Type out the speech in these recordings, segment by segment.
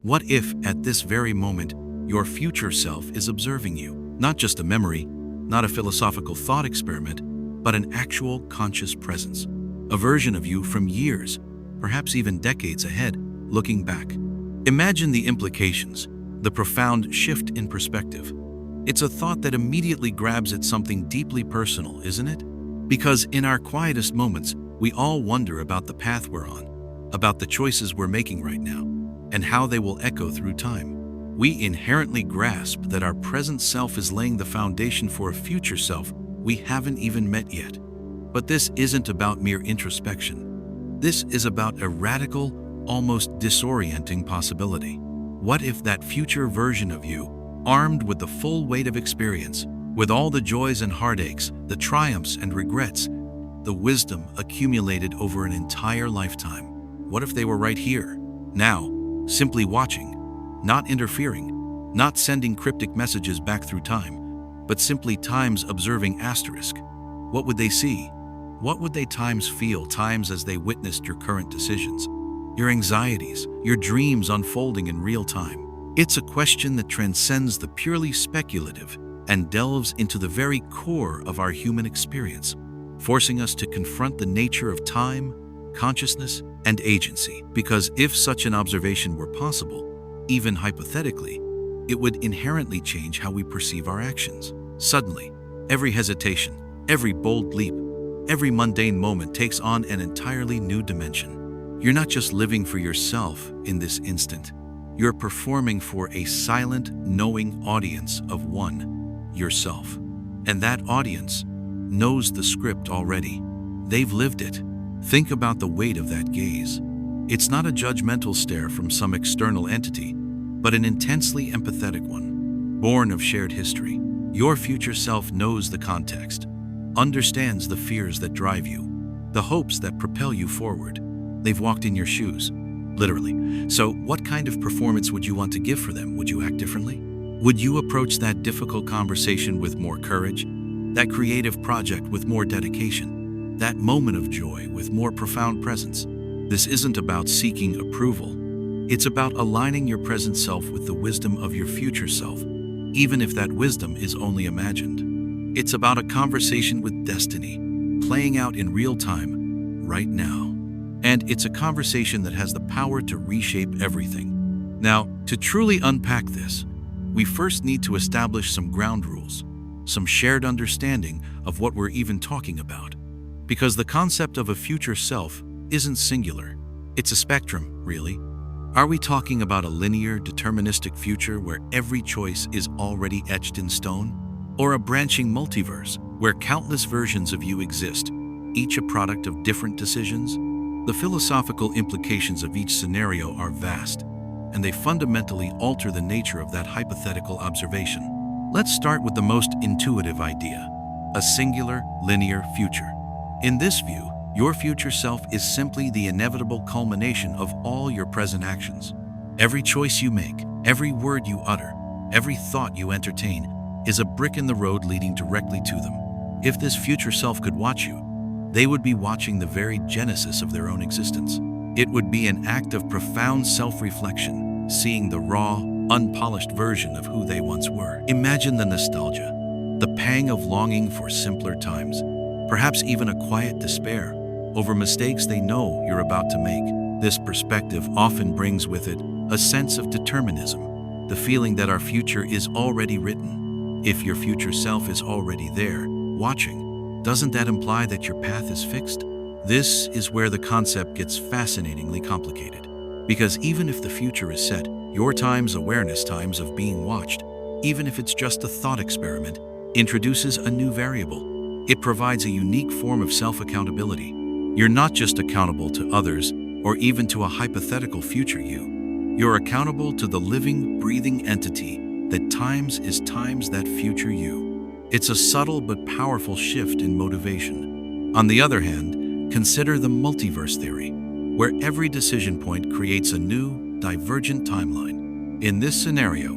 What if, at this very moment, your future self is observing you? Not just a memory, not a philosophical thought experiment, but an actual conscious presence. A version of you from years, perhaps even decades ahead, looking back. Imagine the implications, the profound shift in perspective. It's a thought that immediately grabs at something deeply personal, isn't it? Because in our quietest moments, we all wonder about the path we're on, about the choices we're making right now, and how they will echo through time. We inherently grasp that our present self is laying the foundation for a future self we haven't even met yet. But this isn't about mere introspection. This is about a radical, almost disorienting possibility. What if that future version of you, armed with the full weight of experience, with all the joys and heartaches, the triumphs and regrets, the wisdom accumulated over an entire lifetime? What if they were right here, now, simply watching, not interfering, not sending cryptic messages back through time, but simply time's observing asterisk? What would they see? What would they times feel times as they witnessed your current decisions, your anxieties, your dreams unfolding in real time? It's a question that transcends the purely speculative and delves into the very core of our human experience, forcing us to confront the nature of time, consciousness, and agency. Because if such an observation were possible, even hypothetically, it would inherently change how we perceive our actions. Suddenly, every hesitation, every bold leap, every mundane moment takes on an entirely new dimension. You're not just living for yourself in this instant. You're performing for a silent, knowing audience of one, yourself. And that audience knows the script already. They've lived it. Think about the weight of that gaze. It's not a judgmental stare from some external entity, but an intensely empathetic one, born of shared history. Your future self knows the context, understands the fears that drive you, the hopes that propel you forward. They've walked in your shoes, literally. So what kind of performance would you want to give for them? Would you act differently? Would you approach that difficult conversation with more courage, that creative project with more dedication, that moment of joy with more profound presence? This isn't about seeking approval. It's about aligning your present self with the wisdom of your future self, even if that wisdom is only imagined. It's about a conversation with destiny, playing out in real time, right now. And it's a conversation that has the power to reshape everything. Now, to truly unpack this, we first need to establish some ground rules, some shared understanding of what we're even talking about. Because the concept of a future self isn't singular. It's a spectrum, really. Are we talking about a linear, deterministic future where every choice is already etched in stone? Or a branching multiverse where countless versions of you exist, each a product of different decisions? The philosophical implications of each scenario are vast, and they fundamentally alter the nature of that hypothetical observation. Let's start with the most intuitive idea: a singular, linear future. In this view, your future self is simply the inevitable culmination of all your present actions. Every choice you make, every word you utter, every thought you entertain is a brick in the road leading directly to them. If this future self could watch you, they would be watching the very genesis of their own existence. It would be an act of profound self-reflection, seeing the raw, unpolished version of who they once were. Imagine the nostalgia, the pang of longing for simpler times, perhaps even a quiet despair over mistakes they know you're about to make. This perspective often brings with it a sense of determinism, the feeling that our future is already written. If your future self is already there, watching, doesn't that imply that your path is fixed? This is where the concept gets fascinatingly complicated. Because even if the future is set, your time's awareness times of being watched, even if it's just a thought experiment, introduces a new variable. It provides a unique form of self-accountability. You're not just accountable to others or even to a hypothetical future you. You're accountable to the living, breathing entity that times is times that future you. It's a subtle but powerful shift in motivation. On the other hand, consider the multiverse theory, where every decision point creates a new, divergent timeline. In this scenario,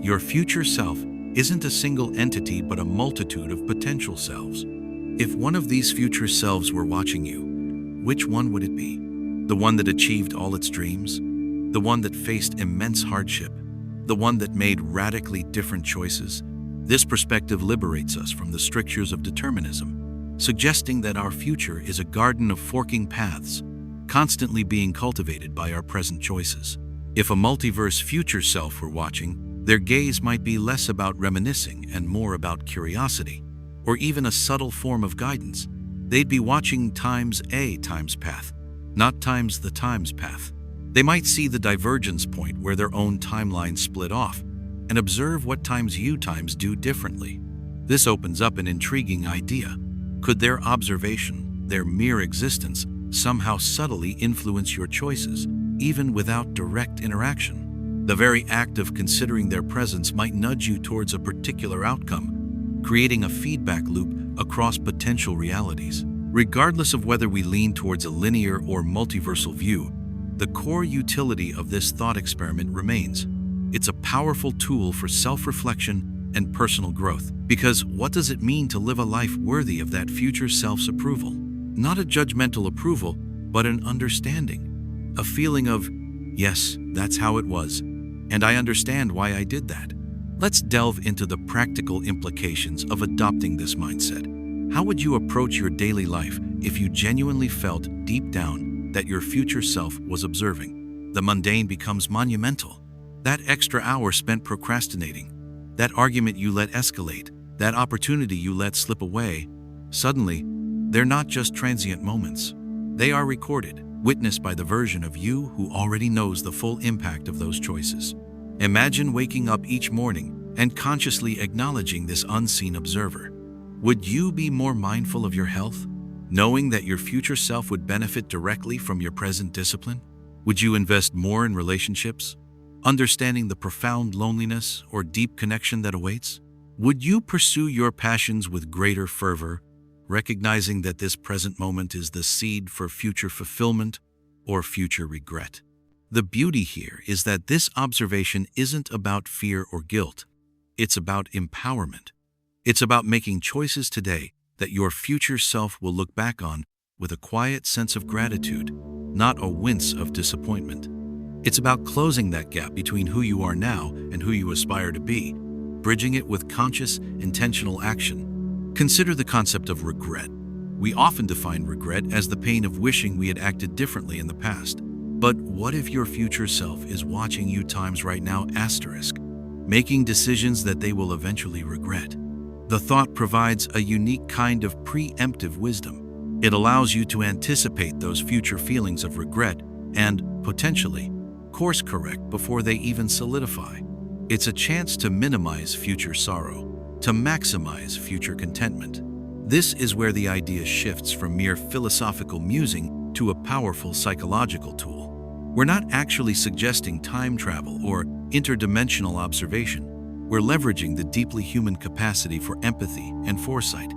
your future self isn't a single entity but a multitude of potential selves. If one of these future selves were watching you, which one would it be? The one that achieved all its dreams? the one that faced immense hardship, the one that made radically different choices. This perspective liberates us from the strictures of determinism, suggesting that our future is a garden of forking paths, constantly being cultivated by our present choices. If a multiverse future self were watching, their gaze might be less about reminiscing and more about curiosity, or even a subtle form of guidance. They'd be watching times a times path, not times the times path. They might see the divergence point where their own timeline split off and observe what times you times do differently. This opens up an intriguing idea. Could their observation, their mere existence, somehow subtly influence your choices, even without direct interaction? The very act of considering their presence might nudge you towards a particular outcome, creating a feedback loop across potential realities. Regardless of whether we lean towards a linear or multiversal view, the core utility of this thought experiment remains. It's a powerful tool for self-reflection and personal growth. Because what does it mean to live a life worthy of that future self's approval? Not a judgmental approval, but an understanding. A feeling of, yes, that's how it was, and I understand why I did that. Let's delve into the practical implications of adopting this mindset. How would you approach your daily life if you genuinely felt deep down that your future self was observing? The mundane becomes monumental. That extra hour spent procrastinating, that argument you let escalate, that opportunity you let slip away, suddenly, they're not just transient moments. They are recorded, witnessed by the version of you who already knows the full impact of those choices. Imagine waking up each morning and consciously acknowledging this unseen observer. Would you be more mindful of your health, knowing that your future self would benefit directly from your present discipline? Would you invest more in relationships, understanding the profound loneliness or deep connection that awaits? Would you pursue your passions with greater fervor, recognizing that this present moment is the seed for future fulfillment or future regret? The beauty here is that this observation isn't about fear or guilt. It's about empowerment. It's about making choices today that your future self will look back on with a quiet sense of gratitude, not a wince of disappointment. It's about closing that gap between who you are now and who you aspire to be, bridging it with conscious, intentional action. Consider the concept of regret. We often define regret as the pain of wishing we had acted differently in the past. But what if your future self is watching you times right now making decisions that they will eventually regret? The thought provides a unique kind of preemptive wisdom. It allows you to anticipate those future feelings of regret and, potentially, course correct before they even solidify. It's a chance to minimize future sorrow, to maximize future contentment. This is where the idea shifts from mere philosophical musing to a powerful psychological tool. We're not actually suggesting time travel or interdimensional observation. We're leveraging the deeply human capacity for empathy and foresight,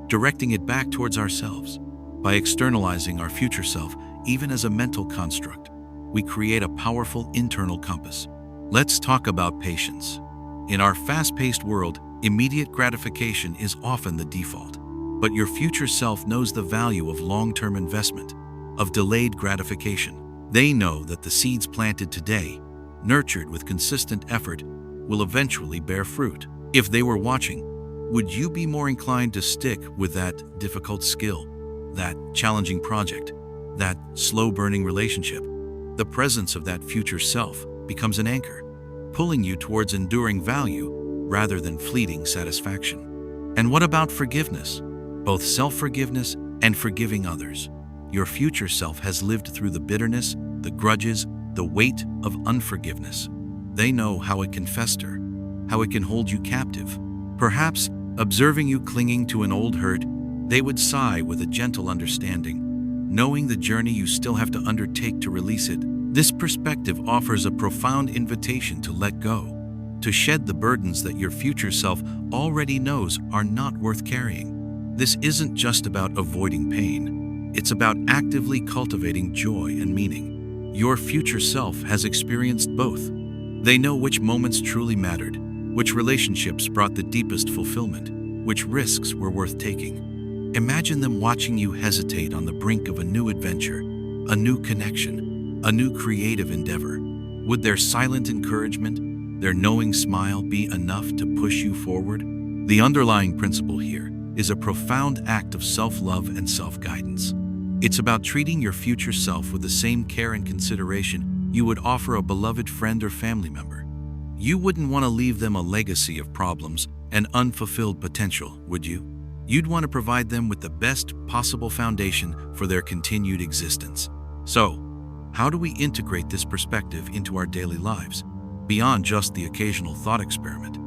directing it back towards ourselves. By externalizing our future self, even as a mental construct, we create a powerful internal compass. Let's talk about patience. In our fast-paced world, immediate gratification is often the default. But your future self knows the value of long-term investment, of delayed gratification. They know that the seeds planted today, nurtured with consistent effort, will eventually bear fruit. If they were watching, would you be more inclined to stick with that difficult skill, that challenging project, that slow-burning relationship? The presence of that future self becomes an anchor, pulling you towards enduring value rather than fleeting satisfaction. And what about forgiveness? Both self-forgiveness and forgiving others. Your future self has lived through the bitterness, the grudges, the weight of unforgiveness. They know how it can fester, how it can hold you captive. Perhaps, observing you clinging to an old hurt, they would sigh with a gentle understanding, knowing the journey you still have to undertake to release it. This perspective offers a profound invitation to let go, to shed the burdens that your future self already knows are not worth carrying. This isn't just about avoiding pain. It's about actively cultivating joy and meaning. Your future self has experienced both. They know which moments truly mattered, which relationships brought the deepest fulfillment, which risks were worth taking. Imagine them watching you hesitate on the brink of a new adventure, a new connection, a new creative endeavor. Would their silent encouragement, their knowing smile be enough to push you forward? The underlying principle here is a profound act of self-love and self-guidance. It's about treating your future self with the same care and consideration you would offer a beloved friend or family member. You wouldn't want to leave them a legacy of problems and unfulfilled potential, would you? You'd want to provide them with the best possible foundation for their continued existence. So, how do we integrate this perspective into our daily lives, beyond just the occasional thought experiment?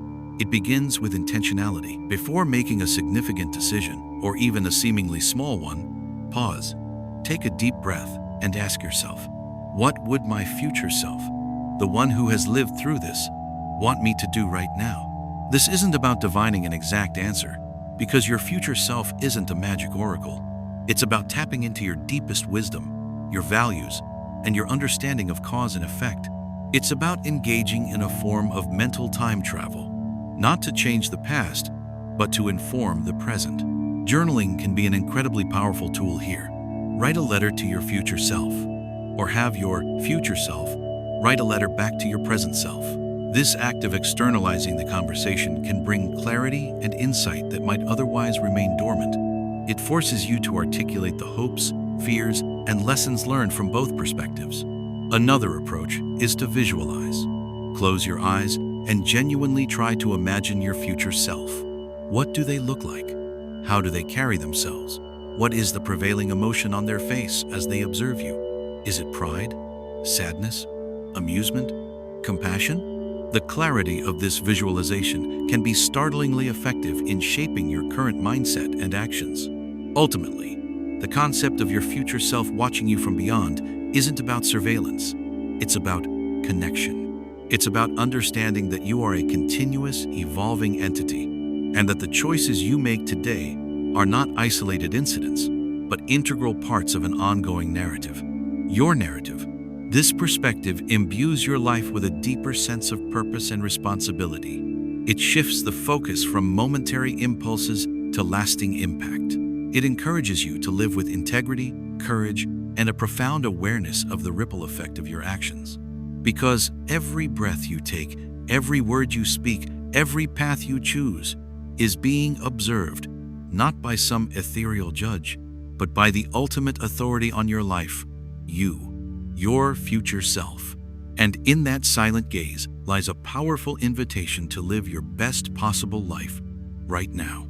It begins with intentionality. Before making a significant decision, or even a seemingly small one, pause, take a deep breath, and ask yourself, what would my future self, the one who has lived through this, want me to do right now? This isn't about divining an exact answer, because your future self isn't a magic oracle. It's about tapping into your deepest wisdom, your values, and your understanding of cause and effect. It's about engaging in a form of mental time travel, not to change the past, but to inform the present. Journaling can be an incredibly powerful tool here. Write a letter to your future self, or have your future self write a letter back to your present self. This act of externalizing the conversation can bring clarity and insight that might otherwise remain dormant. It forces you to articulate the hopes, fears, and lessons learned from both perspectives. Another approach is to visualize. Close your eyes and genuinely try to imagine your future self. What do they look like? How do they carry themselves? What is the prevailing emotion on their face as they observe you? Is it pride, sadness, amusement, compassion? The clarity of this visualization can be startlingly effective in shaping your current mindset and actions. Ultimately, the concept of your future self watching you from beyond isn't about surveillance. It's about connection. It's about understanding that you are a continuous, evolving entity, and that the choices you make today are not isolated incidents, but integral parts of an ongoing narrative. Your narrative. This perspective imbues your life with a deeper sense of purpose and responsibility. It shifts the focus from momentary impulses to lasting impact. It encourages you to live with integrity, courage, and a profound awareness of the ripple effect of your actions. Because every breath you take, every word you speak, every path you choose is being observed, not by some ethereal judge, but by the ultimate authority on your life, you. Your future self. And in that silent gaze lies a powerful invitation to live your best possible life right now.